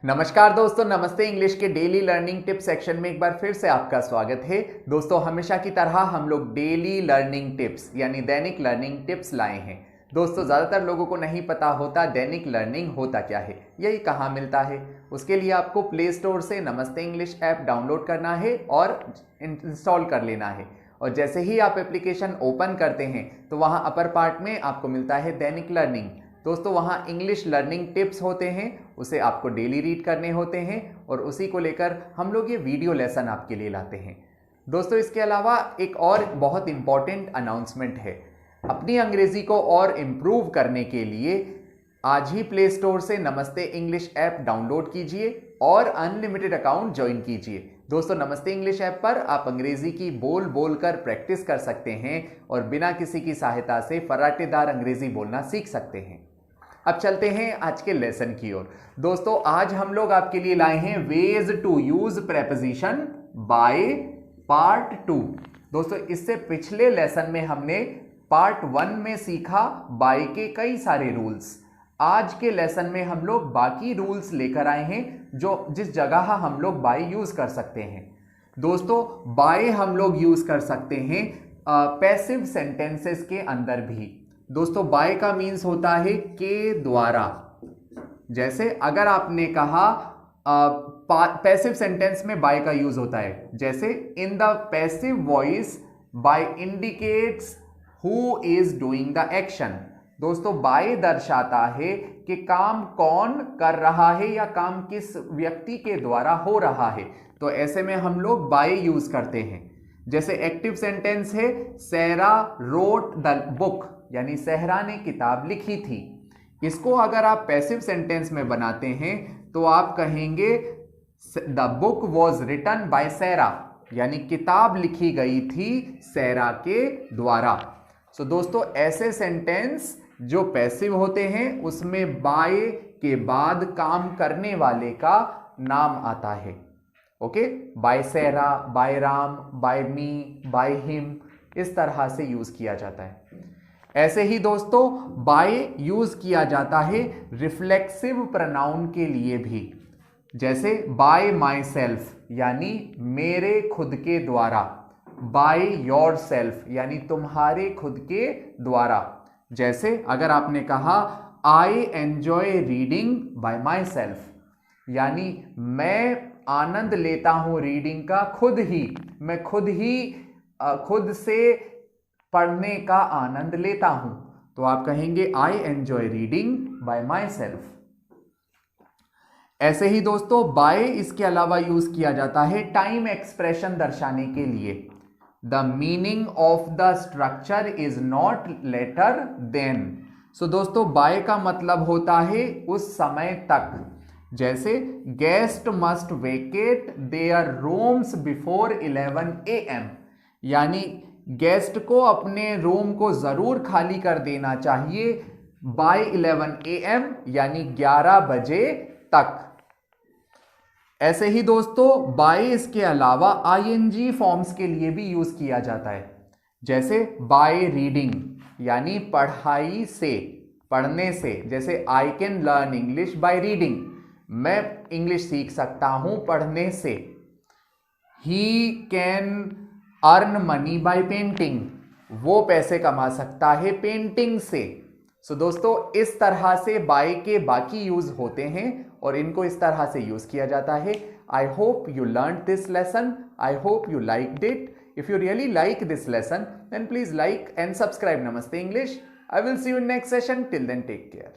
नमस्कार दोस्तों, नमस्ते। इंग्लिश के डेली लर्निंग टिप्स सेक्शन में एक बार फिर से आपका स्वागत है। दोस्तों, हमेशा की तरह हम लोग डेली लर्निंग टिप्स यानी दैनिक लर्निंग टिप्स लाए हैं। दोस्तों, ज़्यादातर लोगों को नहीं पता होता दैनिक लर्निंग होता क्या है, यही कहाँ मिलता है। उसके लिए आपको प्ले स्टोर से नमस्ते इंग्लिश ऐप डाउनलोड करना है और इंस्टॉल कर लेना है। और जैसे ही आप एप्लीकेशन ओपन करते हैं तो वहाँ अपर पार्ट में आपको मिलता है दैनिक लर्निंग। दोस्तों, वहाँ इंग्लिश लर्निंग टिप्स होते हैं, उसे आपको डेली रीड करने होते हैं और उसी को लेकर हम लोग ये वीडियो लेसन आपके लिए लाते हैं। दोस्तों, इसके अलावा एक और बहुत इंपॉर्टेंट अनाउंसमेंट है। अपनी अंग्रेजी को और इम्प्रूव करने के लिए आज ही प्ले स्टोर से नमस्ते इंग्लिश ऐप डाउनलोड कीजिए और अनलिमिटेड अकाउंट ज्वाइन कीजिए। दोस्तों, नमस्ते इंग्लिश ऐप पर आप अंग्रेजी की बोल बोल कर प्रैक्टिस कर सकते हैं और बिना किसी की सहायता से फर्राटेदार अंग्रेजी बोलना सीख सकते हैं। अब चलते हैं आज के लेसन की ओर। दोस्तों, आज हम लोग आपके लिए लाए हैं ways to use preposition by part 2। दोस्तों, इससे पिछले लेसन में हमने पार्ट 1 में सीखा बाय के कई सारे रूल्स। आज के लेसन में हम लोग बाकी रूल्स लेकर आए हैं जो जिस जगह हम लोग बाय यूज कर सकते हैं। दोस्तों, बाय हम लोग यूज कर सकते हैं पैसिव सेंटेंसेस के अंदर भी। दोस्तों, बाय का मीन्स होता है के द्वारा। जैसे अगर आपने कहा पैसिव सेंटेंस में बाय का यूज होता है, जैसे in the passive voice bye indicates who is doing the action. दोस्तों, बाय दर्शाता है कि काम कौन कर रहा है या काम किस व्यक्ति के द्वारा हो रहा है। तो ऐसे में हम लोग बाय यूज करते हैं। जैसे एक्टिव सेंटेंस है सेरा रोट द बुक, यानी सहरा ने किताब लिखी थी। इसको अगर आप पैसिव सेंटेंस में बनाते हैं तो आप कहेंगे the book was written by Sarah, यानी किताब लिखी गई थी सेरा के द्वारा। सो दोस्तों, ऐसे सेंटेंस जो पैसिव होते हैं उसमें बाय के बाद काम करने वाले का नाम आता है। Okay, by Sarah, by Ram, by me, by him, इस तरह से यूज किया जाता है। ऐसे ही दोस्तों, बाय यूज किया जाता है रिफ्लेक्सिव प्रोनाउन के लिए भी। जैसे बाय माई सेल्फ, यानी मेरे खुद के द्वारा। बाय योर सेल्फ, यानी तुम्हारे खुद के द्वारा। जैसे अगर आपने कहा I enjoy reading by my self, यानी मैं आनंद लेता हूं रीडिंग का खुद ही, मैं खुद से पढ़ने का आनंद लेता हूं। तो आप कहेंगे I enjoy reading by my self. ऐसे ही दोस्तों, बाय इसके अलावा यूज किया जाता है टाइम एक्सप्रेशन दर्शाने के लिए। The meaning of the structure is not later than. So दोस्तों, बाय का मतलब होता है उस समय तक। जैसे guest must vacate their rooms before 11 AM, यानी गेस्ट को अपने रूम को जरूर खाली कर देना चाहिए बाय 11 AM, यानी 11 बजे तक। ऐसे ही दोस्तों, बाय इसके अलावा आईएनजी फॉर्म्स के लिए भी यूज किया जाता है। जैसे बाय रीडिंग, यानी पढ़ाई से, पढ़ने से। जैसे I can learn English by reading, मैं इंग्लिश सीख सकता हूं पढ़ने से। He can earn money by painting, वो पैसे कमा सकता है पेंटिंग से। सो दोस्तों, इस तरह से बाय के बाकी यूज होते हैं और इनको इस तरह से यूज किया जाता है। I hope you learn this lesson, I hope you liked it. If you really like this lesson, then please like and subscribe Namaste English. I will see you in next session. Till then, take care.